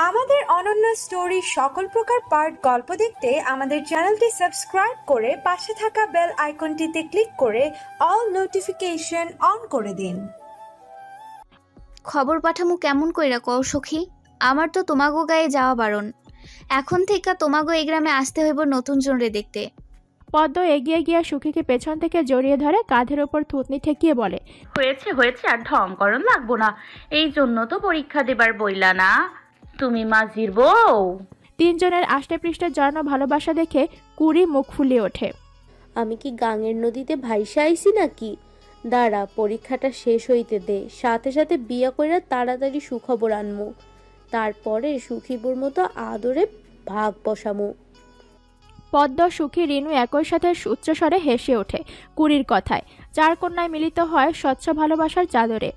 আমাদের অনন্য স্টোরি সকল প্রকার পার্ট গল্প দেখতে আমাদের চ্যানেলটি সাবস্ক্রাইব করে পাশে থাকা বেল আইকনটিতে ক্লিক করে অল নোটিফিকেশন অন করে দিন। খবর পাঠামু কেমন কইরা কও সখী? আমার তো তোমাগো গায়ে যাওয়া বারণ। এখন থেকে তোমাগো এই গ্রামে আসতে হইব নতুন জনরে দেখতে। পদ্ম এগিয়ে গিয়ে সুখীকে পেছন থেকে জড়িয়ে ধরে কাঁধের ওপর থুতনি ঠেকিয়ে বলে, হয়েছে হয়েছে, আর ঢং করণ লাগবো না। এই জন্য তো পরীক্ষা দেবার বইলা না, তুমি মাঝির বউ। তিনজনের আষ্টে পৃষ্ঠে জড়ানো ভালোবাসা দেখে কুড়ি মুখ ফুলিয়ে ওঠে। আমি কি গাঙের নদীতে ভাইসা আইছি নাকি? দাঁড়া, পরীক্ষাটা শেষ হইতে দে, সাথে সাথে বিয়া কইরা তাড়াতাড়ি সুখবর আনমু, তারপরে সুখীবুর মতো আদরে ভাগ বসামু। পদ্ম, সুখী, রিনু একই সাথে উচ্চস্বরে হেসে ওঠে কুড়ির কথায়। চার কন্যায় মিলিত হয় স্বচ্ছ ভালোবাসার চাদরে,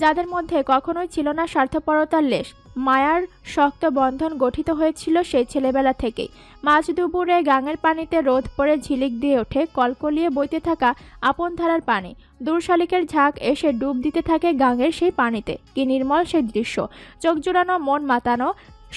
যাদের মধ্যে কখনোই ছিল না স্বার্থপরতার লেশ। মায়ার শক্ত বন্ধন গঠিত হয়েছিল সেই ছেলেবেলা থেকেই। মাঝ দুপুরে গাঙের পানিতে রোদ পড়ে ঝিলিক দিয়ে ওঠে কলকলিয়ে বইতে থাকা আপন ধারার পানি। দূর শালিকের ঝাঁক এসে ডুব দিতে থাকে গাঙের সেই পানিতে। কি নির্মল সেই দৃশ্য! চোখ জুড়ানো, মন মাতানো।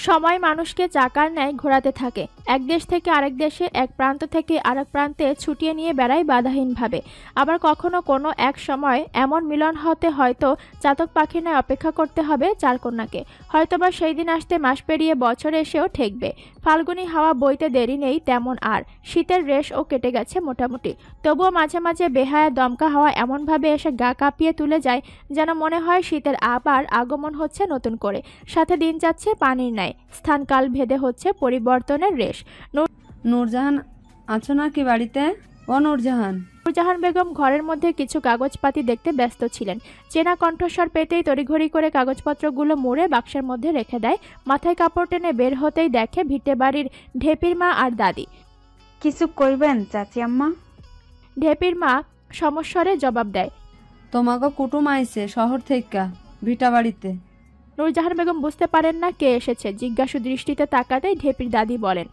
সময় মানুষকে চাকার ন্যায় ঘোরাতে থাকে, এক দেশ থেকে আরেক দেশে, এক প্রান্ত থেকে আরেক প্রান্তে ছুটিয়ে নিয়ে বেড়ায় বাধাহীনভাবে। আবার কখনো কোনো এক সময় এমন মিলন হতে হয়তো চাতক পাখির ন্যায় অপেক্ষা করতে হবে চার কন্যাকে। হয়তোবা সেই দিন আসতে মাস পেরিয়ে বছর এসেও ঠেকবে। ফাল্গুনী হাওয়া বইতে দেরি নেই তেমন আর। শীতের রেশও কেটে গেছে মোটামুটি। তবুও মাঝে মাঝে বেহায়া দমকা হাওয়া এমনভাবে এসে গা কাঁপিয়ে তুলে যায় যেন মনে হয় শীতের আবার আগমন হচ্ছে নতুন করে। সাথে দিন যাচ্ছে পানির ন্যায়, স্থান কাল ভেদে হচ্ছে পরিবর্তনের রেশ। নূরজাহান আছো নাকি বাড়িতে? ও নূরজাহান। নূরজাহান বেগম ঘরের মধ্যে কিছু কাগজপাতি দেখতে ব্যস্ত ছিলেন। চেনা কণ্ঠস্বর পেতেই তড়িঘড়ি করে কাগজপত্রগুলো মুড়ে বাক্সের মধ্যে রেখে দেয়। মাথায় কাপড় টেনে বের হতেই দেখে ভিটে বাড়ির ঢেপির মা আর দাদি। কিছু কইবেন চাচি আম্মা? ঢেপির মা সমস্বরে জবাব দেয়, তোমাকে কুটুম আইছে শহর থেকে ভিটা বাড়িতে। নূরজাহান বেগম বুঝতে পারেন না কে এসেছে। জিজ্ঞাসু দৃষ্টিতে তাকাতেই ঢেপির দাদি বলেন,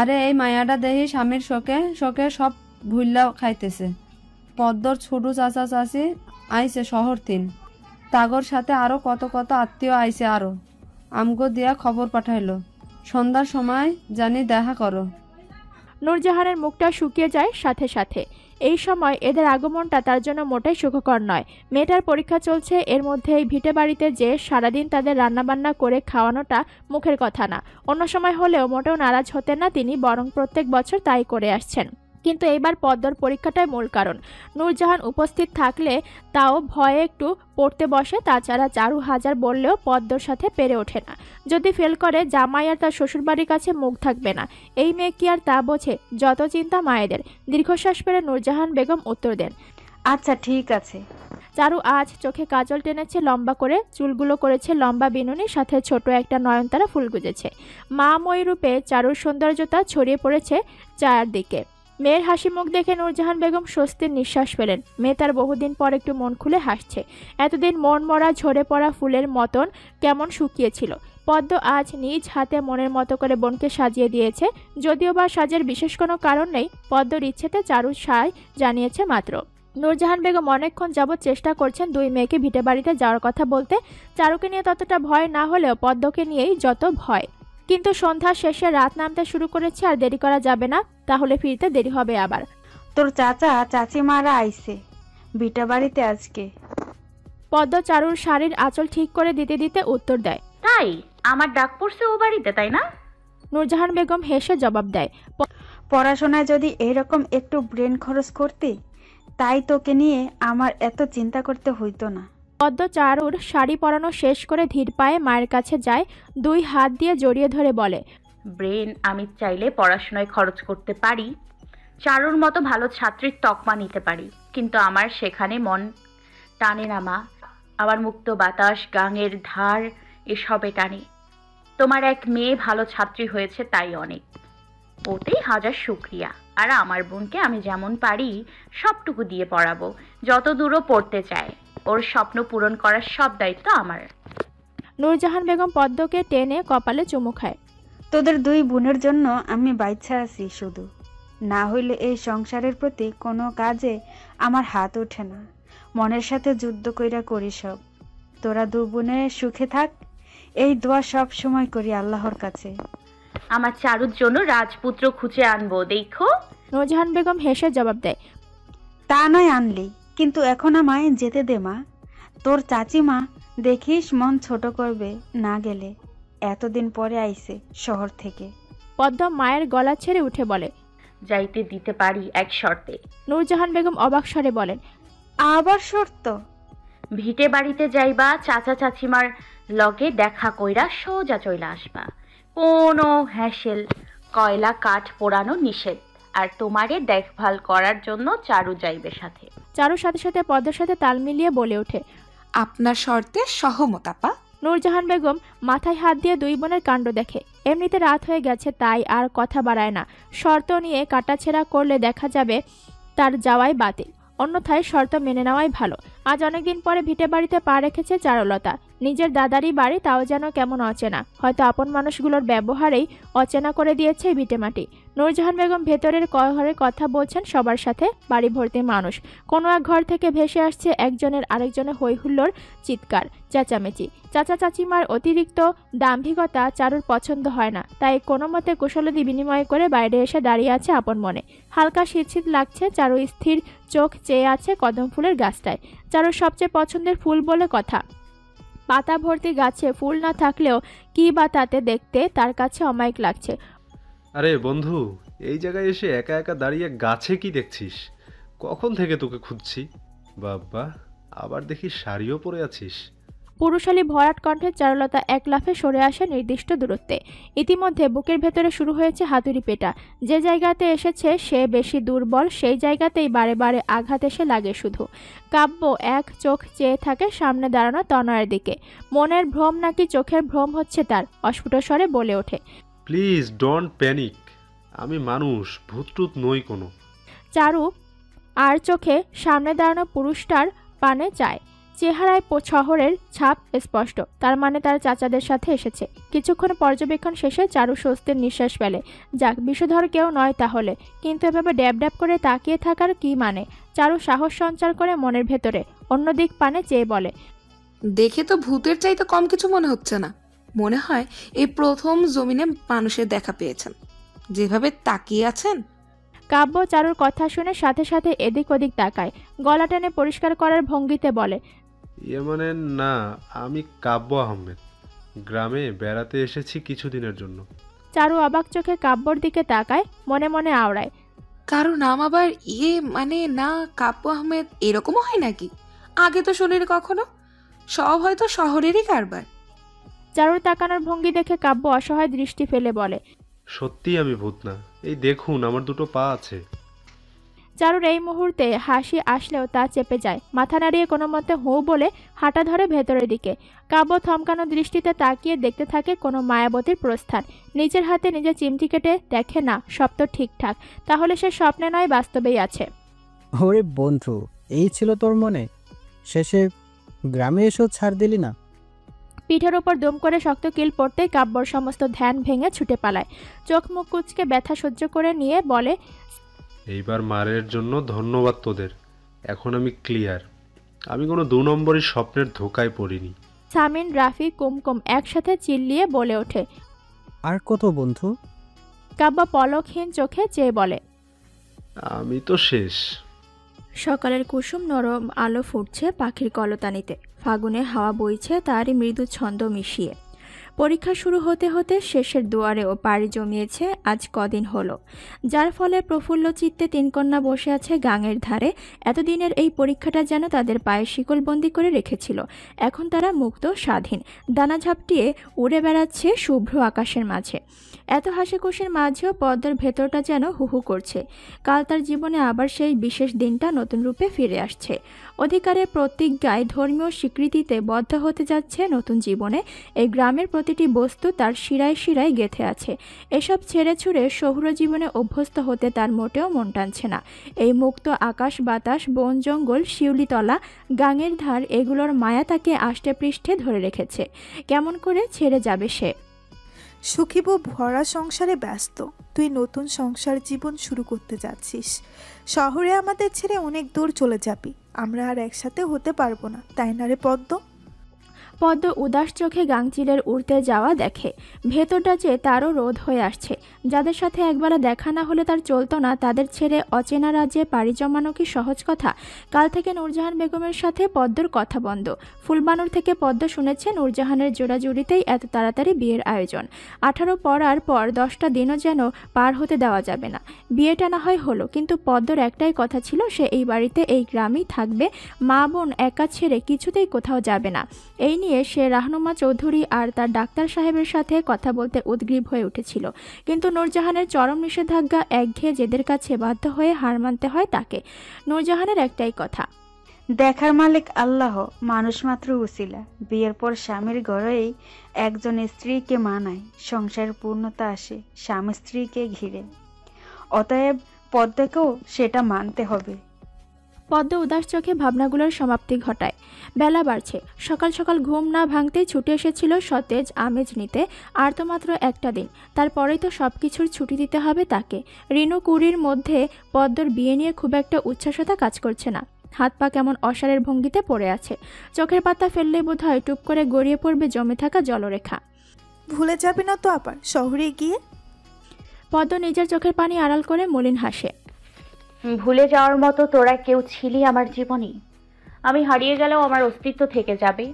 আরে এই মায়াটা দেহি স্বামীর শোকে শোকে সব ভুল্লা খাইতেছে। পদ্মর ছোট চাচা চাচি আইছে শহর তিন, তাগর সাথে আরো কত কত আত্মীয় আইছে, আরো আমগো দিয়া খবর পাঠাইলো সন্ধ্যার সময় জানি দেখা করো। নূরজাহানের মুখটা শুকিয়ে যায় সাথে সাথে। এই সময় এদের আগমনটা তার জন্য মোটেই সুখকর নয়। মেয়েটার পরীক্ষা চলছে, এর মধ্যে এই ভিটে বাড়িতে যে সারাদিন তাদের রান্নাবান্না করে খাওয়ানোটা মুখের কথা না। অন্য সময় হলেও মোটেও নারাজ হতেন না তিনি, বরং প্রত্যেক বছর তাই করে আসছেন। কিন্তু এইবার পদ্মর পরীক্ষাটাই মূল কারণ। নূরজাহান উপস্থিত থাকলে তাও ভয়ে একটু পড়তে বসে। তাছাড়া চারু হাজার বললেও পদ্মর সাথে পেরে ওঠে না। যদি ফেল করে জামাই আর তার শ্বশুরবাড়ির কাছে মুখ থাকবে না। এই মেয়ে কি আর তা বোঝে? যত চিন্তা মায়েদের। দীর্ঘশ্বাস ফেলে নূরজাহান বেগম উত্তর দেন, আচ্ছা ঠিক আছে। চারু আজ চোখে কাজল টেনেছে লম্বা করে, চুলগুলো করেছে লম্বা বিনুনি, সাথে ছোট একটা নয়নতারা ফুল গুজেছে। মা মই রূপে চারুর সৌন্দর্যতা ছড়িয়ে পড়েছে চারদিকে। মেয়ের হাসি মুখ দেখে নূরজাহান বেগম স্বস্তির নিঃশ্বাস ফেলেন। মেয়ে তার বহুদিন পর একটু মন খুলে হাসছে। এতদিন মন মরা ঝরে পড়া ফুলের মতন কেমন শুকিয়েছিল। পদ্ম আজ নিজ হাতে মনের মতো করে বোনকে সাজিয়ে দিয়েছে। যদিও বা সাজের বিশেষ কোনো কারণ নেই, পদ্মর ইচ্ছেতে চারু সায় জানিয়েছে মাত্র। নূরজাহান বেগম অনেকক্ষণ যাবৎ চেষ্টা করছেন দুই মেয়েকে ভিটে বাড়িতে যাওয়ার কথা বলতে। চারুকে নিয়ে ততটা ভয় না হলেও পদ্মকে নিয়েই যত ভয়। কিন্তু সন্ধ্যা শেষে রাত নামতে শুরু করেছে, আর দেরি করা যাবে না, তাহলে ফিরতে দেরি হবে আবার। তোর চাচা চাচিমারা আইছে ভিটা বাড়িতে আজকে। পদ্ম চারুর শাড়ির আঁচল ঠিক করে দিতে দিতে উত্তর দেয়, তাই? আমার ডাক পড়ছে ও বাড়িতে, তাই না? নূরজাহান বেগম হেসে জবাব দেয়, পড়াশোনায় যদি এরকম একটু ব্রেন খরচ করতে, তাই তোকে নিয়ে আমার এত চিন্তা করতে হইতো না। পদ্ম চারুর শাড়ি পরানো শেষ করে ধীর পায়ে মায়ের কাছে যায়, দুই হাত দিয়ে জড়িয়ে ধরে বলে, ব্রেন আমি চাইলে পড়াশোনায় খরচ করতে পারি, চারুর মতো ভালো ছাত্রীর তকমা নিতে পারি, কিন্তু আমার সেখানে মন টানে না মা। আমার মুক্ত বাতাস, গাঙের ধার এসবে টানে। তোমার এক মেয়ে ভালো ছাত্রী হয়েছে তাই অনেক, ওতেই হাজার শুক্রিয়া। আর আমার বোনকে আমি যেমন পারি সবটুকু দিয়ে পড়াবো, যত দূরও পড়তে চায়। ওর স্বপ্ন পূরণ করার সব দায়িত্ব আমার। নূরজাহান বেগম পদ্মকে টেনে কপালে চুমু খায়। তোদের দুই বোনের জন্য আমি বাইচ্ছা আছি শুধু, না হইলে এই সংসারের প্রতি কোনো কাজে আমার হাত ওঠে না। মনের সাথে যুদ্ধ কইরা করি সব। তোরা দু বোনে সুখে থাক, এই দোয়া সব সময় করি আল্লাহর কাছে। আমার চারুর জন্য রাজপুত্র খুঁজে আনবো, দেখো। নূরজাহান বেগম হেসে জবাব দেয়, তা নয় আনলি, কিন্তু এখন আমায় যেতে দে মা। তোর চাচিমা দেখিস মন ছোট করবে না গেলে। এতদিন পরে আইছে শহর থেকে। পদ্ম মায়ের গলা ছেড়ে উঠে বলে। যাইতে দিতে পারি এক শর্তে। নূরজাহান বেগম অবাক স্বরে বলেন, আবার শর্ত? ভিটে বাড়িতে যাইবা, চাচা চাচিমার লগে দেখা কইরা সোজা চইলা আসবা। কোনো হ্যাসেল, কয়লা কাঠ পোড়ানো নিষেধ। আর তোমারে দেখভাল করার জন্য চারু যাইবে সাথে। চারুর সাথে সাথে পদ্মের সাথে তাল মিলিয়ে বলে ওঠে, আপনার শর্তে সহমত আপা। নূরজাহান বেগম মাথায় হাত দিয়ে দুই বোনের কাণ্ড দেখে। এমনিতে রাত হয়ে গেছে, তাই আর কথা বাড়ায় না। শর্ত নিয়ে কাটাছেঁড়া করলে দেখা যাবে তার যাওয়াই বাতিল। অন্যথায় শর্ত মেনে নেওয়াই ভালো। আজ অনেকদিন পরে ভিটে বাড়িতে পা রেখেছে চারুলতা। নিজের দাদারই বাড়ি, তাও যেন কেমন অচেনা। হয়তো আপন মানুষগুলোর ব্যবহারেই অচেনা করে দিয়েছে এই ভিটেমাটি। নূরজাহান বেগম ভেতরের ঘরে কথা বলছেন সবার সাথে। বাড়ি ভর্তি মানুষ। কোনো এক ঘর থেকে ভেসে আসছে একজনের আরেকজনের হইহুল্লোর, চিৎকার, চেঁচামেচি। চাচা চাচিমার অতিরিক্ত দাম্ভিকতা চারুর পছন্দ হয় না, তাই কোনো মতে কুশলাদি বিনিময় করে বাইরে এসে দাঁড়িয়ে আছে আপন মনে। হালকা শীত শীত লাগছে। চারু স্থির চোখ চেয়ে আছে কদম ফুলের গাছটায়। চারুর সবচেয়ে পছন্দের ফুল বলে কথা। পাতা ভর্তি গাছে ফুল না থাকলেও কি বা তাতে দেখতে তার কাছে অমায়িক লাগছে। আরে বন্ধু, এই জায়গায় এসে একা একা দাঁড়িয়ে গাছে কি দেখছিস? কখন থেকে তোকে খুঁজছি। বাবা, আবার দেখি শাড়িও পরে আছিস। পুরুষালী ভরাট কণ্ঠে চারুলতা এক লাফে সরে আসে নির্দিষ্ট দূরত্বে। ইতিমধ্যে বুকের ভেতরে শুরু হয়েছে হাতুড়ি পেটা। যে জায়গাতে এসেছে সে বেশি দুর্বল, সেই জায়গাতেই বারে বারে আঘাত এসে লাগে শুধু। কাব্য এক চোখ চেয়ে থাকে সামনে দাঁড়ানো তনয়ের দিকে। মনের ভ্রম নাকি চোখের ভ্রম হচ্ছে তার, অস্ফুট স্বরে বলে ওঠে, প্লিজ ডোন্ট প্যানিক। আমি মানুষ, ভূতটুত নই কোনো। চারু আর চোখে সামনে দাঁড়ানো পুরুষটার পানে চায়। চেহারায় শহরের ছাপ স্পষ্ট, তার মানে তার চাচাদের সাথে এসেছে। কিছুক্ষণ পর্যবেক্ষণ শেষে চারু স্বস্তির নিঃশ্বাস ফেলে। যাক, বিষধর কেউ নয় তাহলে। কিন্তু এভাবে ড্যাব ড্যাব করে তাকিয়ে থাকার কি মানে? চারু সাহস সঞ্চার করে মনের ভেতরে, অন্যদিক পানে চেয়ে বলে, দেখে তো ভূতের চাইতে কম কিছু মনে হচ্ছে না। মনে হয় এই প্রথম জমিনে মানুষের দেখা পেয়েছেন। যেভাবে তাকিয়ে আছেন। কাব্য চারুর কথা শুনে সাথে সাথে এদিক ওদিক তাকায়। গলা টেনে পরিষ্কার করার ভঙ্গিতে বলে, মানে না, আমি কাব্য আহমেদ। গ্রামে বেড়াতে এসেছি কিছুদিনের জন্য। চারু অবাক চোখে কাব্যর দিকে তাকায়, মনে মনে আওড়ায়, কারো নাম আবার মানে না কাব্য আহমেদ এরকমও হয় নাকি? আগে তো শুনিনি কখনো। সব হয়তো শহরেরই কারবার। চারুর তাকানোর ভঙ্গি দেখে কাব্য অসহায় দৃষ্টি ফেলে বলে, সত্যি আমি ভূত না। এই দেখুন, আমার দুটো পা আছে। চারুর এই মুহূর্তে হাসি আসলেও তা চেপে যায়। মাথা নাড়িয়ে কোনো মতে হো বলে হাঁটা ধরে ভেতরের দিকে। কাব্য থমকানো দৃষ্টিতে তাকিয়ে দেখতে থাকে কোনো মায়াবতীর প্রস্থান। নিজের হাতে নিজে চিমটি কেটে দেখে, না, সব তো ঠিকঠাক। তাহলে সে স্বপ্নে নয়, বাস্তবেই আছে। ওরে বন্ধু, এই ছিল তোর মনে? শেষে গ্রামে এসেও ছাড় দিলি না। পিঠের ওপর দম করে শক্ত কিল পড়তেই কাব্যর সমস্ত ধ্যান ভেঙে ছুটে পালায়। চোখ মুখ কুচকে ব্যথা সহ্য করে নিয়ে বলে, এইবার মারের জন্য ধন্যবাদ তোদের। এখন আমি ক্লিয়ার। আমি কোনো 2 নম্বরের স্বপ্নের ধোকায় পড়িনি। সামিন, রাফি, কুমকুম একসাথে চিল্লিয়ে বলে ওঠে, আর কত বন্ধু? কাব্য পলকহীন চোখে চেয়ে বলে, আমি তো শেষ। সকালের কুসুম নরম আলো ফুটছে পাখির কলতানিতে। ফাগুনে হাওয়া বইছে তারই মৃদু ছন্দ মিশিয়ে। পরীক্ষা শুরু হতে হতে শেষের দুয়ারেও পাড়ি জমিয়েছে আজ কদিন হলো, যার ফলে প্রফুল্ল চিত্তে 3 কন্যা বসে আছে গাঙের ধারে। এতদিনের এই পরীক্ষাটা যেন তাদের পায়ে শিকলবন্দি করে রেখেছিল। এখন তারা মুক্ত, স্বাধীন, দানা ঝাপটিয়ে উড়ে বেড়াচ্ছে শুভ্র আকাশের মাঝে। এত হাসি খুশির মাঝেও পদ্মার ভেতরটা যেন হুহু করছে। কাল তার জীবনে আবার সেই বিশেষ দিনটা নতুন রূপে ফিরে আসছে। অধিকারের প্রতিজ্ঞায়, ধর্মীয় স্বীকৃতিতে বদ্ধ হতে যাচ্ছে নতুন জীবনে। এই গ্রামের প্রতিটি বস্তু তার শিরায় শিরায় গেঁথে আছে। এসব ছেড়ে ছুড়ে শহুর জীবনে অভ্যস্ত হতে তার মোটেও মন টানছে না। এই মুক্ত আকাশ, বাতাস, বন জঙ্গল, শিউলিতলা, গাঙের ধার, এগুলোর মায়া তাকে আষ্টে পৃষ্ঠে ধরে রেখেছে। কেমন করে ছেড়ে যাবে সে? সুখী বউ ভরা সংসারে ব্যস্ত। তুই নতুন সংসার জীবন শুরু করতে যাচ্ছিস। শহরে আমাদের ছেড়ে অনেক দূর চলে যাবি। আমরা আর একসাথে হতে পারবো না, তাই না রে পদ্ম? পদ্ম উদাস চোখে গাংচিলের উড়তে যাওয়া দেখে। ভেতরটা যে তারও রোধ হয়ে আসছে। যাদের সাথে একবেলা দেখা না হলে তার চলতো না, তাদের ছেড়ে অচেনা রাজ্যে পাড়ি জমানো কি সহজ কথা? কাল থেকে নূরজাহান বেগমের সাথে পদ্মর কথা বন্ধ। ফুলবানুর থেকে পদ্ম শুনেছে নূরজাহানের জোড়াজুড়িতেই এত তাড়াতাড়ি বিয়ের আয়োজন। 18 পড়ার পর 10টা দিনও যেন পার হতে দেওয়া যাবে না। বিয়েটা না হয় হলো, কিন্তু পদ্মর একটাই কথা ছিল, সে এই বাড়িতে এই গ্রামেই থাকবে, মা বোন একা ছেড়ে কিছুতেই কোথাও যাবে না। এই নিয়ে সে রাহনুমা চৌধুরী আর তার ডাক্তার সাহেবের সাথে কথা বলতে উদ্গ্রীব হয়ে উঠেছিল, কিন্তু নূরজাহানের চরম নিষেধাজ্ঞা একঘেয়ে জেদের কাছে বাধ্য হয়ে হার মানতে হয় তাকে। নূরজাহানের একটাই কথা, দেখার মালিক আল্লাহ, মানুষ মাত্র উসিলা। বিয়ের পর স্বামীর ঘরেই একজন স্ত্রীকে মানায়, সংসারের পূর্ণতা আসে স্বামী স্ত্রীকে ঘিরে। অতএব পদ্মকেও সেটা মানতে হবে। পদ্ম উদাস চোখে ভাবনাগুলোর সমাপ্তি ঘটায়। বেলা বাড়ছে। সকাল সকাল ঘুম না ভাঙতেই ছুটে এসেছিল সতেজ আমেজ নিতে। আর তো মাত্র একটা দিন, তারপরেই তো সব কিছুর ছুটি দিতে হবে তাকে। রিনু কুড়ির মধ্যে পদ্মর বিয়ে নিয়ে খুব একটা উচ্ছ্বাসতা কাজ করছে না। হাত পা কেমন অসারের ভঙ্গিতে পড়ে আছে। চোখের পাতা ফেললে বোধহয় টুপ করে গড়িয়ে পড়বে জমে থাকা জলরেখা। ভুলে যাবি না তো আবার শহরে গিয়ে? পদ্ম নিজের চোখের পানি আড়াল করে মলিন হাসে। ভুলে যাওয়ার মতো তোরা কেউ ছিলি আমার জীবনে। আমি হারিয়ে গেলেও আমার অস্তিত্ব থেকে যাবে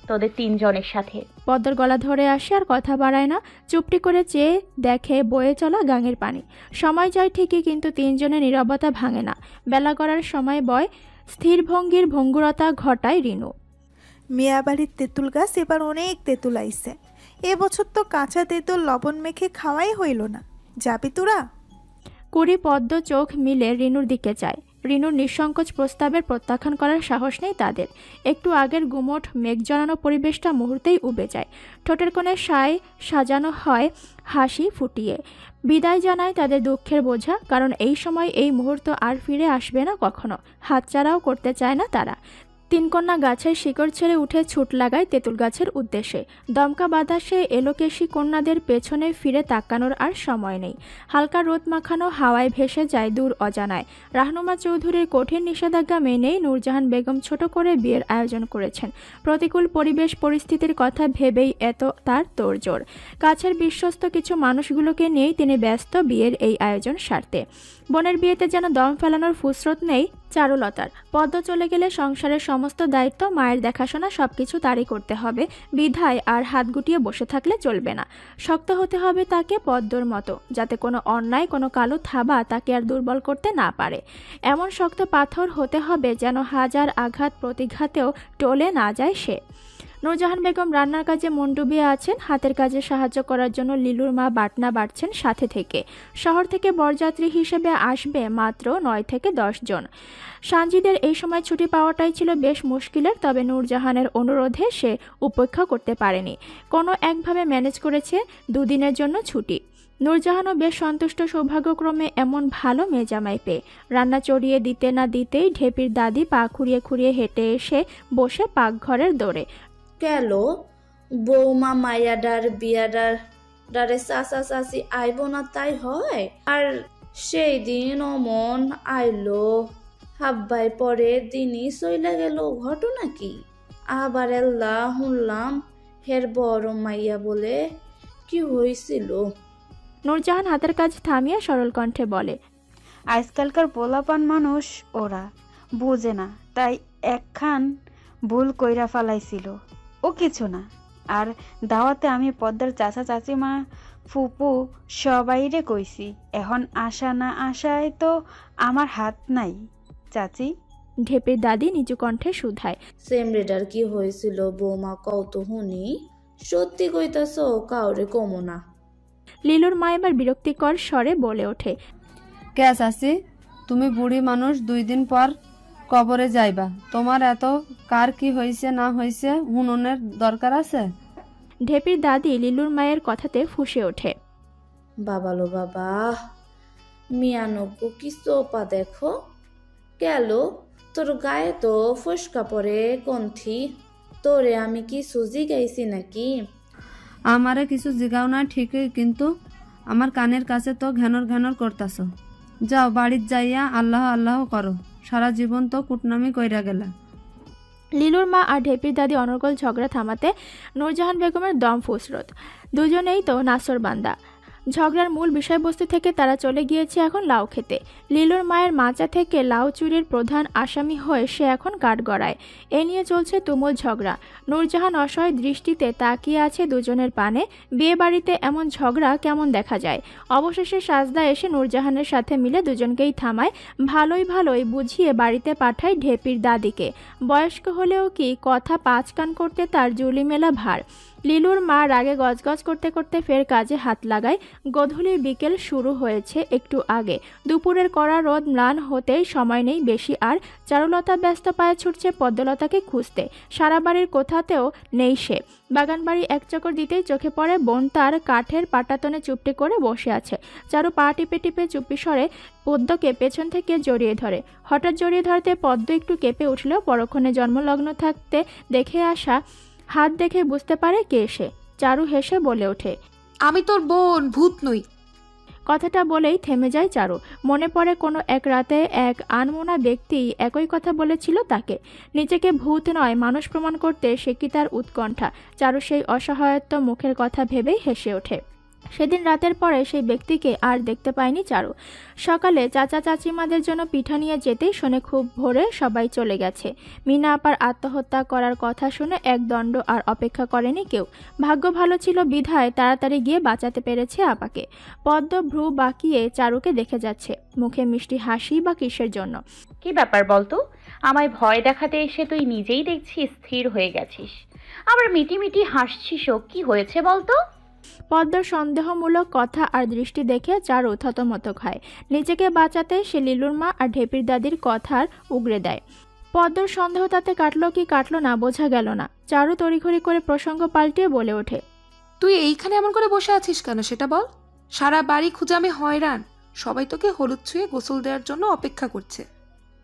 তোদের তিনজনের সাথে। পদ্মর গলা ধরে আসে, আর কথা বাড়ায় না। চুপটি করে চেয়ে দেখে বয়ে চলা গাঙের পানি। সময় যায় ঠিকই, কিন্তু তিনজনের নীরবতা ভাঙে না। বেলা গড়ার সময় বয় স্থির ভঙ্গির ভঙ্গুরতা ঘটায় রিনু। মিয়াবাড়ির তেঁতুল গাছ এবার অনেক তেঁতুল আইছে। এবছর তো কাঁচা তেঁতুল লবণ মেখে খাওয়াই হইল না। যাবি তোরা? কুড়ি পদ্ম চোখ মিলে রিনুর দিকে চায়। রিনুর নিঃসংকোচ প্রস্তাবের প্রত্যাখ্যান করার সাহস নেই তাদের। একটু আগের গুমোট মেঘ জড়ানো পরিবেশটা মুহূর্তেই উবে যায়। ঠোঁটের কোণে সাজানো হয় হাসি ফুটিয়ে। বিদায় জানায় তাদের দুঃখের বোঝা, কারণ এই সময় এই মুহূর্ত আর ফিরে আসবে না কখনো। হাতছাড়াও করতে চায় না তারা। তিনকন্যা গাছের শিকড় ছেড়ে উঠে ছুট লাগায় তেঁতুল গাছের উদ্দেশ্যে। দমকা বাতাসে এলোকেশী কন্যাদের পেছনে ফিরে তাকানোর আর সময় নেই। হালকা রোদ মাখানো হাওয়ায় ভেসে যায় দূর অজানায়। রাহনুমা চৌধুরীর কঠিন নিষেধাজ্ঞা মেনেই নূরজাহান বেগম ছোট করে বিয়ের আয়োজন করেছেন। প্রতিকূল পরিবেশ পরিস্থিতির কথা ভেবেই এত তার তোড়জোড়। কাছের বিশ্বস্ত কিছু মানুষগুলোকে নিয়েই তিনি ব্যস্ত বিয়ের এই আয়োজন সারতে। বোনের বিয়েতে যেন দম ফেলানোর ফুসরত নেই চারুলতার। পদ্ম চলে গেলে সংসারের সমস্ত দায়িত্ব, মায়ের দেখাশোনা সবকিছু তারই করতে হবে। বিধায় আর হাত গুটিয়ে বসে থাকলে চলবে না। শক্ত হতে হবে তাকে পদ্মর মতো, যাতে কোনো অন্যায়, কোনো কালো থাবা তাকে আর দুর্বল করতে না পারে। এমন শক্ত পাথর হতে হবে যেন হাজার আঘাত প্রতিঘাতেও টলে না যায় সে। নূরজাহান বেগম রান্নার কাজে মন ডুবিয়ে আছেন। হাতের কাজে সাহায্য করার জন্য লিলুর মা বাটনা বাটছেন সাথে থেকে। শহর থেকে বরযাত্রী হিসেবে আসবে মাত্র 9 থেকে 10 জন। সানজিদের এই সময় ছুটি পাওয়াটাই ছিল বেশ মুশকিলের, তবে নূরজাহানের অনুরোধে সে উপেক্ষা করতে পারেনি। কোনো একভাবে ম্যানেজ করেছে 2 দিনের জন্য ছুটি। নূরজাহানও বেশ সন্তুষ্ট সৌভাগ্যক্রমে এমন ভালো মেজামাই পেয়ে। রান্না চড়িয়ে দিতে না দিতেই ঢেপির দাদি পা খুঁড়িয়ে খুঁড়িয়ে হেঁটে এসে বসে পাকঘরের দৌড়ে। গেল বৌমা মায়াডার বিয়াডারে চাচা চাচি আইব না তাই হয়? আর সেই দিন অমন আইলো, হাব্বাই পরের দিনই চইলা গেল, ঘটনা কি? আবার এল্লা শুনলাম হের বড় মাইয়া বলে। কি হয়েছিল? নূরজাহান হাতের কাজ থামিয়ে সরল কণ্ঠে বলে, আজকালকার পোলাপান মানুষ, ওরা বুঝে না, তাই একখান ভুল কইরা ফালাইছিল। ও কিছু না। আর দাওয়াতে আমি পদ্মার চাচা চাচিমা ফুপু সবাইরে কইছি। এখন আশা না আশায় তো আমার হাত নাই চাচি। ঢেপির দাদি নিচু কণ্ঠে শুধায়, সেমরেডার কি হয়েছিল বৌমা কত হুনি? সত্যি কইতাছ? কাউরে কমো না। লিলুর মা এবার বিরক্তিকর স্বরে বলে ওঠে, কে চাচি, তুমি বুড়ি মানুষ, 2 দিন পর কবরে যাইবা। তোমার এত কার কি হয়েছে না হয়েছে হুননের দরকার আছে? ঢেপির দাদি লিলুর মায়ের কথাতে ফুঁসে ওঠে, বাবালো বাবা, মিয়ানব্য কি চোপা দেখো গেল। তোর গায়ে তো ফসকা পরে কণ্ঠি। তোরে আমি কি সুজি গাইছি নাকি? আমারে কিছু জিগাও না ঠিকই, কিন্তু আমার কানের কাছে তো ঘ্যানর ঘ্যানর করতাছ। যাও বাড়ির যাইয়া আল্লাহ আল্লাহ করো, সারা জীবন তো কুটনামি কইরা গেলা। লিলুর মা আর ঢেপির দাদি অনর্গল ঝগড়া থামাতে নূরজাহান বেগমের দম ফুসরত। দুজনেই তো নাসরবান্দা। ঝগড়ার মূল বিষয়বস্তু থেকে তারা চলে গিয়েছে এখন লাউ খেতে। লিলুর মায়ের মাচা থেকে লাউ চুরির প্রধান আসামি হয়ে সে এখন কাঠগড়ায়। এ নিয়ে চলছে তুমুল ঝগড়া। নূরজাহান অসহায় দৃষ্টিতে তাকিয়ে আছে দুজনের পানে। বিয়ে বাড়িতে এমন ঝগড়া কেমন দেখা যায়। অবশেষে সাজদা এসে নূরজাহানের সাথে মিলে দুজনকেই থামায়। ভালোই বুঝিয়ে বাড়িতে পাঠায় ঢেপির দাদিকে। বয়স্ক হলেও কি কথা পাঁচ কান করতে তার জুলি মেলা ভার। লিলুর মা রাগে গজগজ করতে করতে ফের কাজে হাত লাগায়। গধূলি বিকেল শুরু হয়েছে একটু আগে। দুপুরের কড়া রোদ ম্লান হতেই সময় নেই বেশি আর। চারুলতা ব্যস্ত পায়ে ছুটছে পদ্মলতাকে খুঁজতে। সারা বাড়ির কোথাতেও নেই সে। বাগানবাড়ি এক চক্কর দিতেই চোখে পড়ে বোন তার কাঠের পাটাতনে চুপটি করে বসে আছে। চারু পা টিপে টিপে চুপি সরে পদ্মকে পেছন থেকে জড়িয়ে ধরে। হঠাৎ জড়িয়ে ধরতে পদ্ম একটু কেঁপে উঠলেও পরক্ষণে জন্মলগ্ন থাকতে দেখে আসা হাত দেখে বুঝতে পারে কে সে। চারু হেসে বলে ওঠে, আমি তোর বোন, ভূত নই। কথাটা বলেই থেমে যায় চারু। মনে পড়ে কোনো এক রাতে এক আনমনা ব্যক্তি একই কথা বলেছিল তাকে। নিজেকে ভূত নয় মানুষ প্রমাণ করতে সে কি তার উৎকণ্ঠা। চারু সেই অসহায়ত্ব মুখের কথা ভেবেই হেসে ওঠে। সেদিন রাতের পরে সেই ব্যক্তিকে আর দেখতে পায়নি চারু। সকালে চাচা চাচিমাদের জন্য পিঠা নিয়ে যেতেই শুনে খুব ভোরে সবাই চলে গেছে। মিনা আপার আত্মহত্যা করার কথা শুনে এক দণ্ড আর অপেক্ষা করেনি কেউ। ভাগ্য ভালো ছিল বিধায় তাড়াতাড়ি গিয়ে বাঁচাতে পেরেছে আপাকে। পদ্ম ভ্রু বাঁকিয়ে চারুকে দেখে যাচ্ছে, মুখে মিষ্টি হাসি বা কিসের জন্য। কি ব্যাপার বলতো? আমায় ভয় দেখাতে এসে তুই নিজেই দেখছি স্থির হয়ে গেছিস, আবার মিটি হাসছিসও, কি হয়েছে বলতো? পদ্মর সন্দেহমূলক কথা আর দৃষ্টি দেখে চারু থতমত খায়। নিজেকে বাঁচাতে সে লিলুর মা আর ঢেপির দাদির কথার উগরে দেয়। পদ্মর সন্দেহ তাতে কাটলো কি কাটলো না বোঝা গেল না। চারু তড়িঘড়ি করে প্রসঙ্গ পাল্টিয়ে বলে ওঠে, তুই এইখানে এমন করে বসে আছিস কেন সেটা বল। সারা বাড়ি খুঁজে আমি হয়রান। সবাই তোকে হলুদ ছুঁয়ে গোসল দেওয়ার জন্য অপেক্ষা করছে।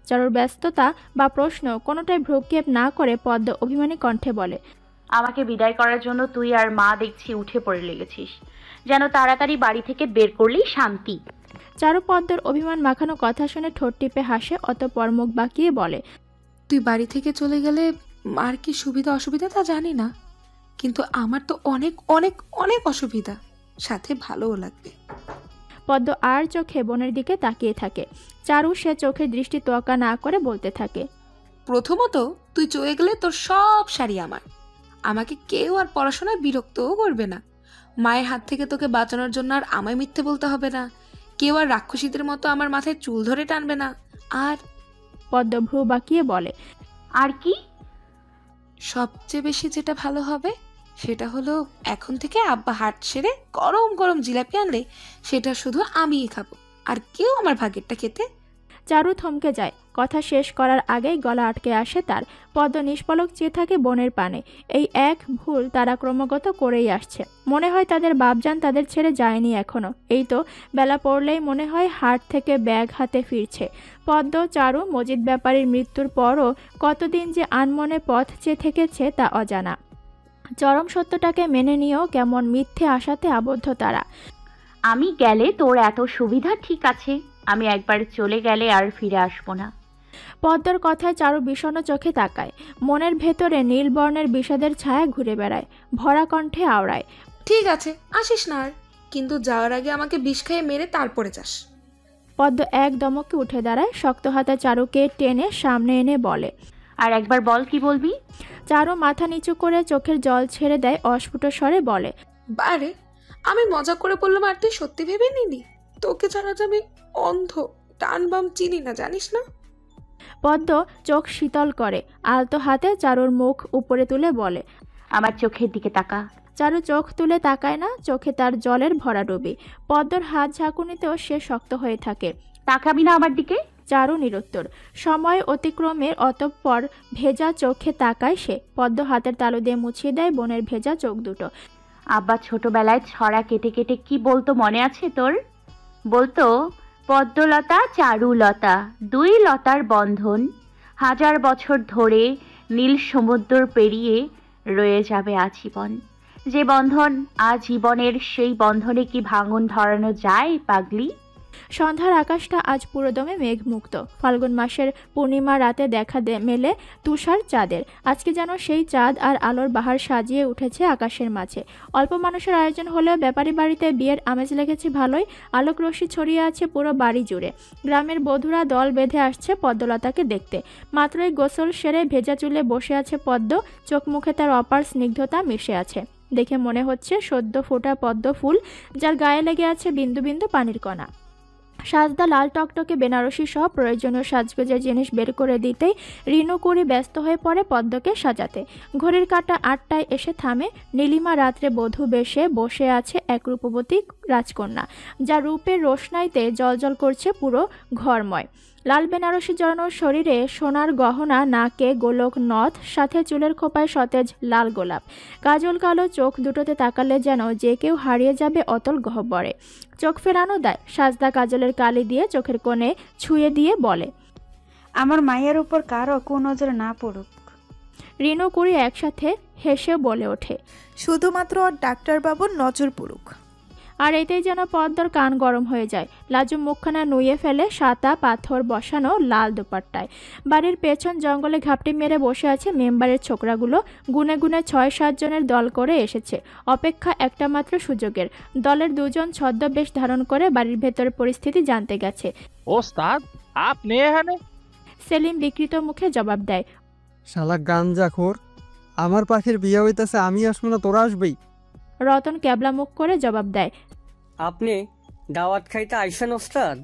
চারুর ব্যস্ততা বা প্রশ্ন কোনোটাই ভ্রুক্ষেপ না করে পদ্ম অভিমানী কণ্ঠে বলে, আমাকে বিদায় করার জন্য তুই আর মা দেখছি উঠে পড়ে লেগেছিস, যেন তাড়াতাড়ি বাড়ি থেকে বের করলেই শান্তি। চারু পদ্মর অভিমান মাখানো কথা শুনে ঠোঁট টিপে হাসে, অতঃপর মুখ বাঁকিয়ে বলে, তুই বাড়ি থেকে চলে গেলে আর কি সুবিধা অসুবিধা তা জানি না, কিন্তু আমার তো অনেক অনেক অনেক অসুবিধা, সাথে ভালোও লাগবে। পদ্ম আর চোখে বোনের দিকে তাকিয়ে থাকে। চারু সে চোখের দৃষ্টি তোয়াক্কা না করে বলতে থাকে, প্রথমত তুই চলে গেলে তোর সব শাড়ি আমার। আমাকে কেউ আর পড়াশোনায় বিরক্তও করবে না। মায়ের হাত থেকে তোকে বাঁচানোর জন্য আর আমায় মিথ্যে বলতে হবে না। কেউ আর রাক্ষসীদের মতো আমার মাথায় চুল ধরে টানবে না। আর পদ্ম ভ্রু বাঁকিয়ে বলে, আর কি? সবচেয়ে বেশি যেটা ভালো হবে সেটা হলো এখন থেকে আব্বা হাট সেরে গরম গরম জিলাপি আনলে সেটা শুধু আমিই খাবো, আর কেউ আমার ভাগেরটা খেতে। চারু থমকে যায়। কথা শেষ করার আগেই গলা আটকে আসে তার। পদ্ম নিষ্পলক চেয়ে থাকে বোনের পানে। এই এক ভুল তারা ক্রমাগত করেই আসছে। মনে হয় তাদের বাপজান তাদের ছেড়ে যায়নি এখনো। এই তো বেলা পড়লেই মনে হয় হাট থেকে ব্যাগ হাতে ফিরছে। পদ্ম, চারু, মজিদ ব্যাপারীর মৃত্যুর পরও কতদিন যে আনমনে পথ চেয়ে থেকেছে তা অজানা। চরম সত্যটাকে মেনে নিয়েও কেমন মিথ্যে আশাতে আবদ্ধ তারা। আমি গেলে তোর এত সুবিধা, ঠিক আছে, আমি একবার চলে গেলে আর ফিরে আসবো না। পদ্মর কথায় চারু বিষণ্ণ চোখে তাকায়। মনের ভেতরে নীল বর্ণের বিষাদের ছায়া ঘুরে বেড়ায়, ভরা কণ্ঠে আওড়ায়, ঠিক আছে আসিস না আর, কিন্তু যাওয়ার আগে আমাকে বিষ খাইয়ে মেরে তারপরে যাস। পদ্ম এক দমকে উঠে দাঁড়ায়, শক্ত হাতে চারুকে টেনে সামনে এনে বলে, আর একবার বল, কি বলবি? চারু মাথা নিচু করে চোখের জল ছেড়ে দেয়, অস্ফুট স্বরে বলে, বারে আমি মজা করে বললাম আর তুই সত্যি ভেবে নিলি? তোকে ছাড়া যে আমি অন্ধ, টান বাম চিনি না, জানিস না? পদ্ম চোখ শীতল করে আলতো হাতে চারুর মুখ উপরে তুলে বলে, আমার চোখের দিকে তাকা। চারু চোখ তুলে তাকায় না, চোখে তার জলের ভরা ডুবি। পদ্মর হাত ঝাঁকুনিতেও সে শক্ত হয়ে থাকে। তাকাবি না আমার দিকে? চারু নিরুত্তর। সময় অতিক্রমের অতঃপর ভেজা চোখে তাকায় সে। পদ্ম হাতের তালু দিয়ে মুছিয়ে দেয় বোনের ভেজা চোখ দুটো। আব্বা ছোটবেলায় ছড়া কেটে কেটে কি বলতো মনে আছে তোর? বলতো, পদ্মলতা চারুলতা, দুই লতার বন্ধন, 1000 বছর ধরে নীল সমুদ্র পেরিয়ে রয়ে যাবে আজীবন। যে বন্ধন আজীবনের, সেই বন্ধনে কি ভাঙন ধরানো যায় পাগলি? সন্ধ্যার আকাশটা আজ পুরোদমে মেঘমুক্ত। ফাল্গুন মাসের পূর্ণিমা রাতে দেখা মেলে তুষার চাঁদের। আজকে যেন সেই চাঁদ আর আলোর বাহার সাজিয়ে উঠেছে আকাশের মাঝে। অল্প মানুষের আয়োজন হলেও ব্যাপারী বাড়িতে বিয়ের আমেজ লেগেছে ভালোই। আলোক রশ্মি ছড়িয়ে আছে পুরো বাড়ি জুড়ে। গ্রামের বধূরা দল বেঁধে আসছে পদ্মলতাকে দেখতে। মাত্রই গোসল সেরে ভেজা চুলে বসে আছে পদ্ম, চোখ মুখে তার অপার স্নিগ্ধতা মিশে আছে। দেখে মনে হচ্ছে সদ্য ফোটা পদ্ম ফুল, যার গায়ে লেগে আছে বিন্দু বিন্দু পানির কণা। সাজদা লাল টকটকে বেনারসি সহ প্রয়োজনীয় সাজগোজের জিনিস বের করে দিতেই রিনু কুড়ি ব্যস্ত হয়ে পড়ে পদ্মকে সাজাতে। ঘড়ির কাঁটা 8টায় এসে থামে। নীলিমা রাত্রে বধূ বেশে বসে আছে এক রূপবতী রাজকন্যা, যা রূপের রোশনাইতে জলজল করছে পুরো ঘরময়। লাল বেনারসি জড়ানো শরীরে সোনার গহনা, নাকে গোলক নথ, সাথে চুলের খোপায় সতেজ লাল গোলাপ। কাজল কালো চোখ দুটোতে তাকালে যেন যে কেউ হারিয়ে যাবে অতল গহ্বরে। চোখ ফেরানো দেয়। সাজদা কাজলের কালি দিয়ে চোখের কোণে ছুঁয়ে দিয়ে বলে, আমার মায়ের উপর কারো কুনজর না পড়ুক। রিনু কুড়ি একসাথে হেসে বলে ওঠে, শুধুমাত্র ওর ডাক্তারবাবুর নজর পড়ুক। আর এতেই যেন পদ্মর কান গরম হয়ে যায়। লাজু মুখখানা নুয়ে ফেলে সাদা পাথর বসানো লাল দোপাট্টায়। বাড়ির পেছন জঙ্গলে ঘাপটি মেরে বসে আছে মেম্বারের ছোকরাগুলো। গুনে গুনে 6-7 জনের দল করে এসেছে। অপেক্ষা একটা মাত্র সুযোগের। দলের 2 জন ছদ্মবেশ ধারণ করে বাড়ির ভেতরের পরিস্থিতি জানতে গেছে। ওস্তাদ, আপনি এখানে? সেলিম বিকৃত মুখে জবাব দেয়, শালা গাঞ্জাখোর, আমার পাখির বিয়ে হইতেছে, আমি আসবো না, তোরা আসবেই। রতন ক্যাবলা মুখ করে জবাব দেয়, আপনি দাওয়াত খাইতে আইসেন ওস্তাদ?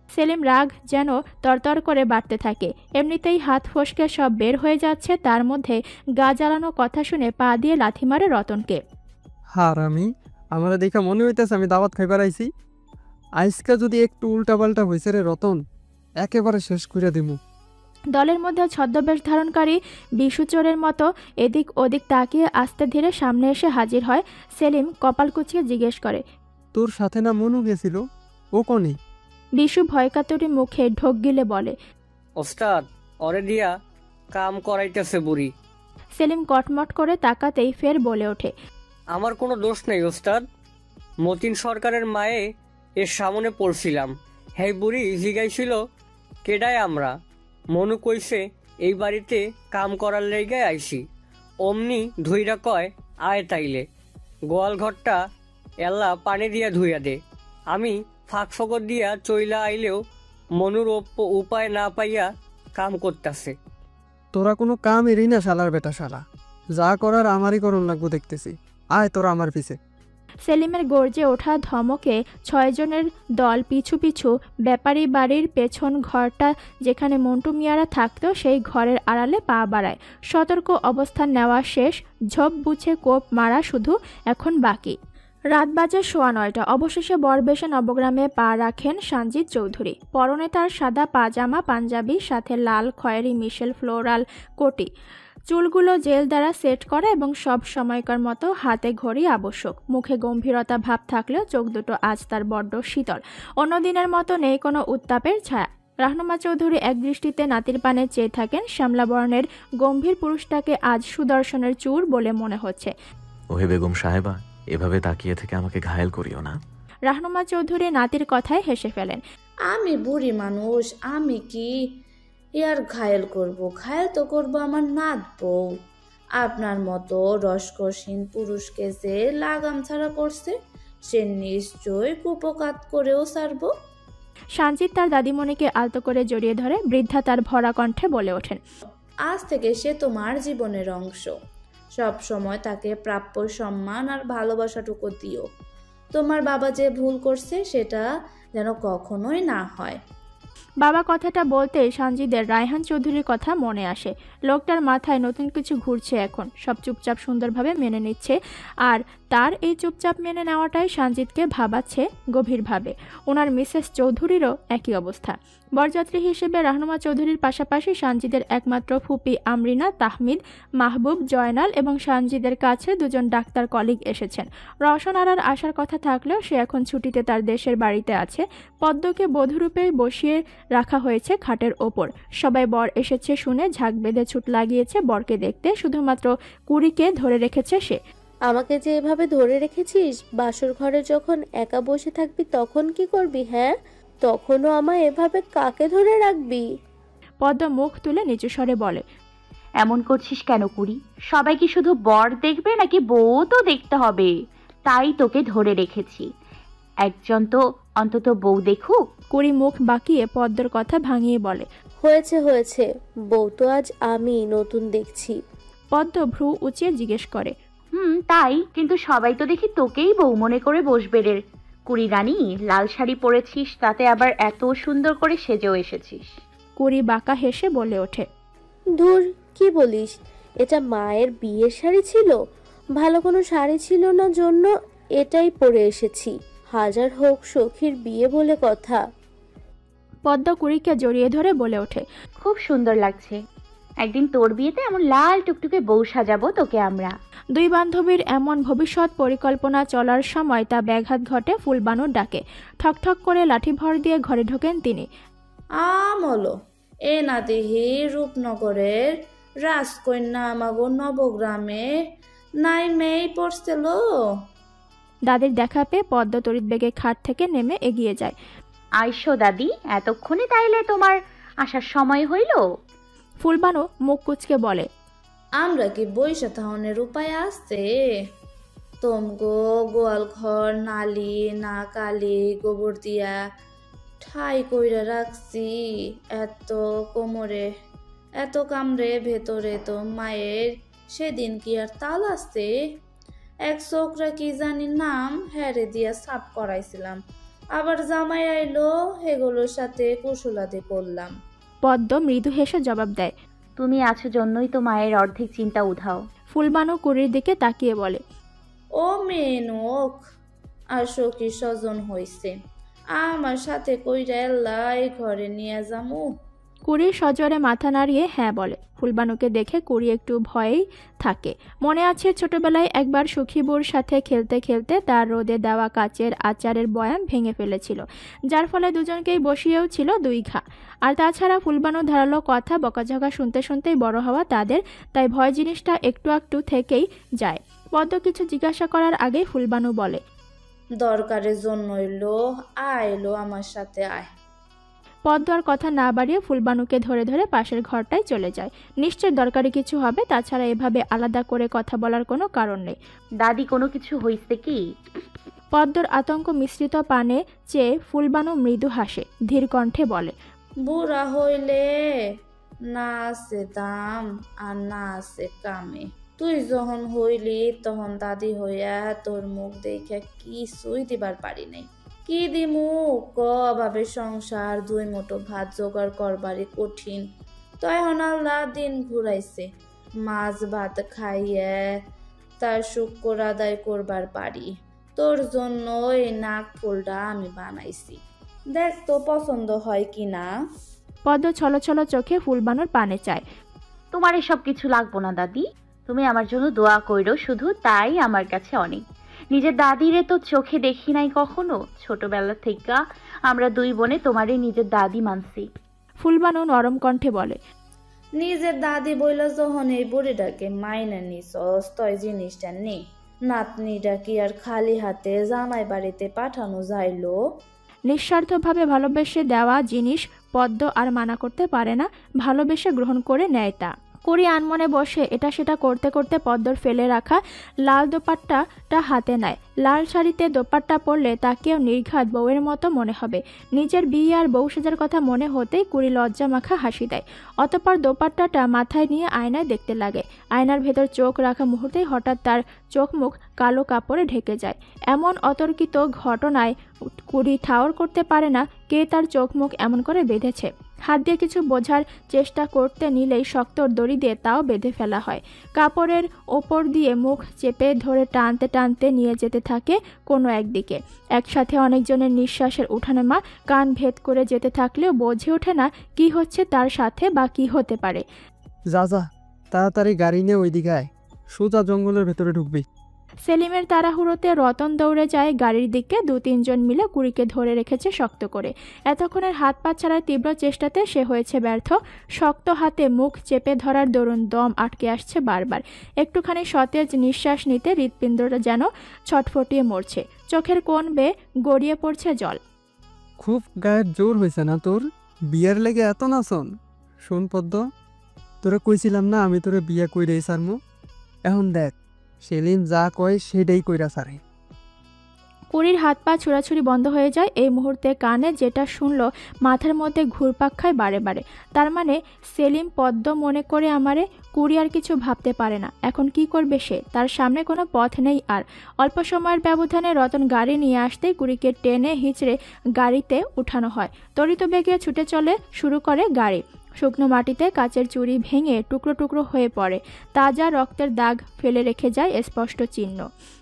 সেলিম রাগ যেন তরতর করে বাড়তে থাকে। এমনিতেই হাত ফসকে সব বের হয়ে যাচ্ছে, তার মধ্যে গা জ্বালানো কথা শুনে পা দিয়ে লাথি মারে রতনকে। হারামি, আমার দেখা মনে হইতেছে আমি দাওয়াত খাইবার আইছি। আজকে যদি একটু উল্টাপাল্টা হয়েছে রে রতন, একেবারে শেষ করে দিমু। দলের মধ্যে ছদ্মবেশ ধারণকারী বিশুচোরের মতো এদিক ওদিক তাকিয়ে আস্তে ধীরে সামনে এসে হাজির হয়। সেলিম কপাল কুচিয়ে জিজ্ঞেস করে, তোর সাথে না মনু গেছিল, ও কোনে? বিশু ভয়কাতরি মুখে ঢোক গিলে বলে, ওস্তাদ, অরে দিয়া কাম করাইতেছে বুড়ি। সেলিম কটমট করে তাকাতেই ফের বলে ওঠে, আমার কোনো দোষ নেই ওস্তাদ। মতিন সরকারের মায়ে এর সামনে পড়ছিলাম। হেই বুড়ি জিগাইছিল কেডায় আমরা। মনু কইছে এই বাড়িতে কাম করার লেগে আইসি। অমনি ধুইরা কয় আয় তাইলে গোয়াল ঘরটা এল্লা পানি দিয়া ধুইয়া দে। আমি ফাঁক ফকর দিয়া চইলা আইলেও মনুর উপায় না পাইয়া কাম করতেছে। তোরা কোনো কাম এরই না শালার বেটা শালা, যা করার আমারই করণ লাগবো দেখতেছি। আয় তোরা আমার পিছে। সেলিমের গর্জে ওঠা ধমকে 6 জনের দল পিছু পিছু ব্যাপারী বাড়ির পেছন ঘরটা যেখানে মন্টু মিয়ারা থাকতো সেই ঘরের আড়ালে পা বাড়ায়। সতর্ক অবস্থান নেওয়া শেষ, ঝোপ বুঝে কোপ মারা শুধু এখন বাকি। রাত বাজে 9:15। অবশেষে বরবেশে নবগ্রামে পা রাখেন সঞ্জিত চৌধুরী। পরনে তার সাদা পাজামা পাঞ্জাবি, সাথে লাল খয়েরি মিশেল ফ্লোরাল কোটি। চুলগুলো জেল দ্বারা সেট করা এবং সব সময়কার মতো হাতে ঘড়ি আবশ্যক। মুখে গম্ভীরতা ভাব থাকলেও চোখ দুটো আজ তার বড্ড শীতল। অন্যদিনের মতো নেই কোনো উত্তাপের ছায়া। রাহনুমা চৌধুরী এক দৃষ্টিতে নাতির পানে চেয়ে থাকেন। শ্যামলা বর্ণের গম্ভীর পুরুষটাকে আজ সুদর্শনের চূড় বলে মনে হচ্ছে। ওহে বেগম সাহেবা, এভাবে তাকিয়ে থেকে আমাকে ঘায়েল করিও না। রাহনুমা চৌধুরী নাতির কথায় হেসে ফেলেন। আমি বুড়ি মানুষ, আমি কি আর ঘায়েল করব? ঘায়েল তো করবো আমার নাত বউ। আপনার মতো রসকসীন পুরুষকে যে লাগাম ছাড়া করছে, সে নিশ্চয় কুপকাত করেও ছাড়ব। সঞ্জিত তার দাদিমণিকে আলতো করে জড়িয়ে ধরে। বৃদ্ধা তার ভরা কণ্ঠে বলে ওঠেন, আজ থেকে সে তোমার জীবনের অংশ। সব সময় তাকে প্রাপ্য সম্মান আর ভালোবাসাটুকু দিও। তোমার বাবা যে ভুল করছে সেটা যেন কখনোই না হয়। বাবা কথাটা বলতে সঞ্জিদের রায়হান চৌধুরীর কথা মনে আসে। লোকটার মাথায় নতুন কিছু ঘুরছে এখন। সব চুপচাপ সুন্দরভাবে মেনে নিচ্ছে, আর তার এই চুপচাপ মেনে নেওয়াটাই সঞ্জিতকে ভাবাচ্ছে গভীরভাবে। ওনার মিসেস চৌধুরীরও একই অবস্থা। বরযাত্রী হিসেবে রাহনুমা চৌধুরীর পাশাপাশি সঞ্জিদের একমাত্র ফুপি আমরিনা, তাহমিদ, মাহবুব, জয়নাল এবং সঞ্জিদের কাছে 2 জন ডাক্তার কলিগ এসেছেন। রওশন আরার আসার কথা থাকলেও সে এখন ছুটিতে তার দেশের বাড়িতে আছে। পদ্মকে বধূরূপে বসিয়ে রাখা হয়েছে খাটের ওপর। সবাই বর এসেছে শুনে ঝাঁক বেঁধে ছুট লাগিয়েছে বরকে দেখতে। শুধুমাত্র কুড়িকে ধরে রেখেছে সে। আমাকে যে এভাবে ধরে রেখেছিস, বাসর ঘরে যখন একা বসে থাকবি তখন কি করবি? হ্যাঁ, তখনও আমায় এভাবে কাকে ধরে রাখবি? পদ্ম মুখ তুলে নিচু স্বরে বলে, এমন করছিস কেন কুড়ি? সবাই কি শুধু বর দেখবে নাকি বউ তো দেখতে হবে? তাই তোকে ধরে রেখেছি। একজন তো অন্তত বউ দেখুক। কুড়ি মুখ বাঁকিয়ে পদ্মর কথা ভাঙিয়ে বলে, হয়েছে হয়েছে, বউ তো আজ আমি নতুন দেখছি। পদ্ম ভ্রু উঁচিয়ে জিজ্ঞেস করে, তাই, কিন্তু সবাই তো দেখি তোকেই বউ মনে করে বসবে রে কুড়ি রানী। লাল শাড়ি পরেছিস, তাতে আবার এত সুন্দর করে সেজেও এসেছিস। কুড়ি বাঁকা হেসে বলে ওঠে, ধুর, কি বলিস? এটা মায়ের বিয়ের শাড়ি ছিল, ভালো কোনো শাড়ি ছিল না জন্য এটাই পরে এসেছি। হাজার হোক সখীর বিয়ে বলে কথা। পদ্ম কুড়িকে জড়িয়ে ধরে বলে ওঠে, খুব সুন্দর লাগছে। একদিন তোর বিয়েতে এমন লাল টুকটুকে বউ সাজাবো তোকে আমরা। দুই বান্ধবীর এমন ভবিষ্যৎ পরিকল্পনা চলার সময় তা ব্যাঘাত ঘটে ফুলবানুর ডাকে। ঠকঠক করে লাঠি ভর দিয়ে ঘরে ঢোকেন তিনি। আমলো এ না দেহি রূপনগরের রাজকন্যা আমাগো নবগ্রামে নাই মেয়ে পড়ছিল। দাদির দেখা পেয়ে পদ্ম তড়িৎ বেগে খাট থেকে নেমে এগিয়ে যায়। আইসো দাদি, এতক্ষণে তাইলে তোমার আসার সময় হইল? ফুলবানু মুখ কুচকে বলে, আমরা কি বৈশা থাউনের উপায় আছে? তোমগো গোয়াল ঘর নালি না কালি গোবর দিয়া ঠাই কইরা রাখছি। এত কোমরে এত কামড়ে ভেতরে তো মায়ের সেদিন কি আর তাল আছে? এক ছোকরা কি জানি নাম হ্যারে দিয়া সাপ করাইছিলাম, আবার জামাই আইলো, এগুলোর সাথে কুশলাদি করলাম। পদ্ম মৃদু হেসে জবাব দেয়, তুমি আছো জন্যই তো মায়ের অর্ধেক চিন্তা উধাও। ফুলবানু কুড়ির দিকে তাকিয়ে বলে, ও মেনক আর সখী স্বজন হইছে, আমার সাথে কইরা এল্লাই ঘরে নিয়ে যামু। কুড়ির সজোরে মাথা নাড়িয়ে হ্যাঁ বলে। ফুলবানুকে দেখে কুড়ি একটু ভয়েই থাকে। মনে আছে ছোটবেলায় একবার সখীবুর সাথে খেলতে খেলতে তার রোদে দেওয়া কাচের আচারের বয়াম ভেঙে ফেলেছিল, যার ফলে দুজনকেই বসিয়েও ছিল 2 ঘা। আর তাছাড়া ফুলবানু ধারালো কথা বকাঝকা শুনতে শুনতেই বড় হওয়া তাদের, তাই ভয় জিনিসটা একটু একটু থেকেই যায়। পদ্ম কিছু জিজ্ঞাসা করার আগেই ফুলবানু বলে, দরকারের জন্য আইলো আমার সাথে আয়। পদ্ম আর কথা না বাড়িয়ে ফুলবানুকে ধরে ধরে পাশের ঘরটায় চলে যায়। নিশ্চয় দরকারি কিছু হবে, তাছাড়া এভাবে আলাদা করে কথা বলার কোনো কারণ নেই। দাদি, কোনো কিছু হইছে কি? পদ্মর আতঙ্ক মিশ্রিত পানে চেয়ে ফুলবানু মৃদু হাসে, ধীর কণ্ঠে বলে, বুড়া হইলে না আছে দাম আর না আছে কামে। তুই যখন হইলি তখন দাদি হইয়া তোর মুখ দেখে কিছুই দিবার পারি নাই। কি দিমু ক? ভাবে সংসার 2 মুঠো ভাত জোগাড় করবারই কঠিন। তো এখন আল্লাহ দিন ঘুরাইছে, মাছ ভাত খাইয়ে তার শুক্র আদায় করবার পারি। তোর জন্য এই নাক ফুলটা আমি বানাইছি, দেখ তো পছন্দ হয় কি না। পদ্ম ছলো ছলো চোখে ফুলবানুর পানে চায়। তোমার এসব কিছু লাগবো না দাদি, তুমি আমার জন্য দোয়া কইরো শুধু, তাই আমার কাছে অনেক। নিজের দাদিরে তো চোখে দেখি নাই কখনো, ছোটবেলা থেকে আমরা 2 বোনে তোমারই নিজের দাদি মানছি। ফুলবানু নরম কণ্ঠে বলে, নিজের দাদি বইলা যখন এই বুড়িটাকে মাইনা নিছস, তয় জিনিসটা নেই। নাতনিটা কি আর খালি হাতে জামাই বাড়িতে পাঠানো যাইলো? নিঃস্বার্থভাবে ভালোবেসে দেওয়া জিনিস পদ্ম আর মানা করতে পারে না, ভালোবেসে গ্রহণ করে নেয় তা। কুড়ি আনমনে বসে এটা সেটা করতে করতে পদ্মর ফেলে রাখা লাল দোপাট্টাটা হাতে নেয়। লাল শাড়িতে দোপাট্টা পরলে তাকেও নির্ঘাত বউয়ের মতো মনে হবে। নিজের বিয়ে আর বউ সাজার কথা মনে হতেই কুড়ি লজ্জা মাখা হাসি দেয়। অতঃপর দোপাট্টাটা মাথায় নিয়ে আয়নায় দেখতে লাগে। আয়নার ভেতর চোখ রাখা মুহূর্তেই হঠাৎ তার চোখ মুখ কালো কাপড়ে ঢেকে যায়। এমন অতর্কিত ঘটনায় কুড়ি ঠাওর করতে পারে না কে তার চোখ মুখ এমন করে বেঁধেছে। হাত দিয়ে কিছু বোঝার চেষ্টা করতে নিলেই শক্ত দড়ি দিয়ে তাও বেঁধে ফেলা হয়। কাপড়ের ওপর দিয়ে মুখ চেপে ধরে টানতে টানতে নিয়ে যেতে থাকে কোনো একদিকে। একসাথে অনেকজনের নিঃশ্বাসের উঠানামা কান ভেদ করে যেতে থাকলেও বোঝে ওঠে না কি হচ্ছে তার সাথে বা কি হতে পারে। যা যা, তাড়াতাড়ি গাড়ি নিয়ে ওইদিকে আয়, সোজা জঙ্গলের ভেতরে ঢুকবি। সেলিমের তাড়াহুড়োতে রতন দৌড়ে যায় গাড়ির দিকে। 2-3 জন মিলে কুড়িকে ধরে রেখেছে শক্ত করে। এতক্ষণের হাত পা ছাড়ার তীব্র চেষ্টাতে সে হয়েছে ব্যর্থ। শক্ত হাতে মুখ চেপে ধরার দরুন দম আটকে আসছে বারবার। একটুখানি সতেজ নিঃশ্বাস নিতে হৃৎপিণ্ডটা যেন ছটফটিয়ে মরছে। চোখের কোণ বেয়ে গড়িয়ে পড়ছে জল। খুব গায়ের জোর হয়েছে না তোর? বিয়ার লেগে এত নাচন? শোন পদ্ম, তোরা কইছিলাম না আমি তোরে বিয়া কইরাই সারমু। এখন দেখ সেলিম যা কয় সেটাই কইরা সারে। কুড়ির হাত পা ছুড়াছুড়ি বন্ধ হয়ে যায়। এই মুহূর্তে কানে যেটা শুনলো মাথার মধ্যে ঘুরপাক খায় বারে বারে। তার মানে সেলিম পদ্ম মনে করে আমারে। কুড়ি আর কিছু ভাবতে পারে না। এখন কি করবে সে? তার সামনে কোনো পথ নেই আর। অল্প সময়ের ব্যবধানে রতন গাড়ি নিয়ে আসতেই কুড়িকে টেনে হিঁচড়ে গাড়িতে উঠানো হয়। তড়িৎ বেগে ছুটে চলে শুরু করে গাড়ি। শুকনো মাটিতে কাচের চুড়ি ভেঙে টুকরো টুকরো হয়ে পড়ে। তাজা রক্তের দাগ ফেলে রেখে যায় স্পষ্ট চিহ্ন।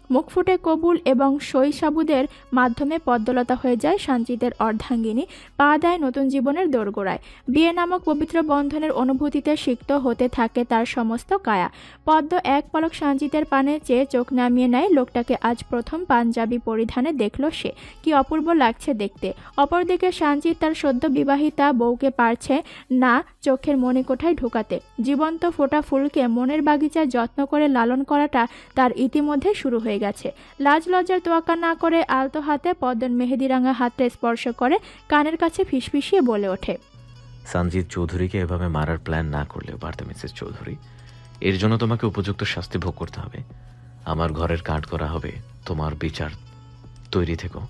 মুখ ফুটে কবুল এবং শৈশাবুদের মাধ্যমে পদ্মলতা হয়ে যায় সানজিদের অর্ধাঙ্গিনী। পা দেয় নতুন জীবনের দোরগোড়ায়। বিয়ে নামক পবিত্র বন্ধনের অনুভূতিতে সিক্ত হতে থাকে তার সমস্ত কায়া। পদ্ম এক পলক সানজিদের পানে চেয়ে চোখ নামিয়ে নেয়। লোকটাকে আজ প্রথম পাঞ্জাবি পরিধানে দেখল সে। কি অপূর্ব লাগছে দেখতে। অপরদিকে সানজিদ তার সদ্য বিবাহিতা বউকে পারছে না চোখের মণিকোঠায় ঢুকাতে। জীবন্ত ফোটা ফুলকে মনের বাগিচায় যত্ন করে লালন করাটা তার ইতিমধ্যে শুরু হয়ে গেছে। লাজ লজ্জার তোয়াক্কা না করে আলতো হাতে পদ্মের মেহেদিরাঙা হাতে স্পর্শ করে কানের কাছে ফিসফিসিয়ে বলে ওঠে, সঞ্জিত চৌধুরীকে এভাবে মারার প্ল্যান না করলেও পারত মিসেস চৌধুরী। এর জন্য তোমাকে উপযুক্ত শাস্তি ভোগ করতে হবে। আমার ঘরের কাঠ করা হবে, তোমার বিচার। তৈরি থেকো।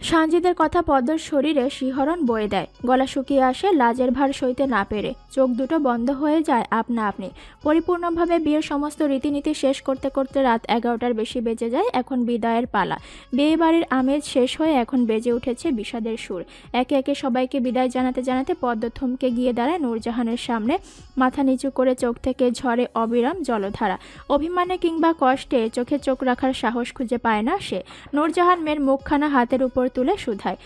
সানজিদের কথা পদ্মর শরীরে শিহরণ বয়ে দেয়। গলা শুকিয়ে আসে লাজের ভার সইতে না পেরে। চোখ দুটো বন্ধ হয়ে যায় আপনা আপনি। পরিপূর্ণভাবে বিয়ের সমস্ত রীতিনীতি শেষ করতে করতে রাত 11টার বেশি বেজে যায়। এখন বিদায়ের পালা। বিয়ে বাড়ির আমেজ শেষ হয়ে এখন বেজে উঠেছে বিষাদের সুর। একে একে সবাইকে বিদায় জানাতে জানাতে পদ্ম থমকে গিয়ে দাঁড়ায় নূরজাহানের সামনে। মাথা নিচু করে চোখ থেকে ঝরে অবিরাম জলধারা। অভিমানে কিংবা কষ্টে চোখে চোখ রাখার সাহস খুঁজে পায় না সে। নূরজাহান মেয়ের মুখখানা হাতের উপর তুলে শুধায়,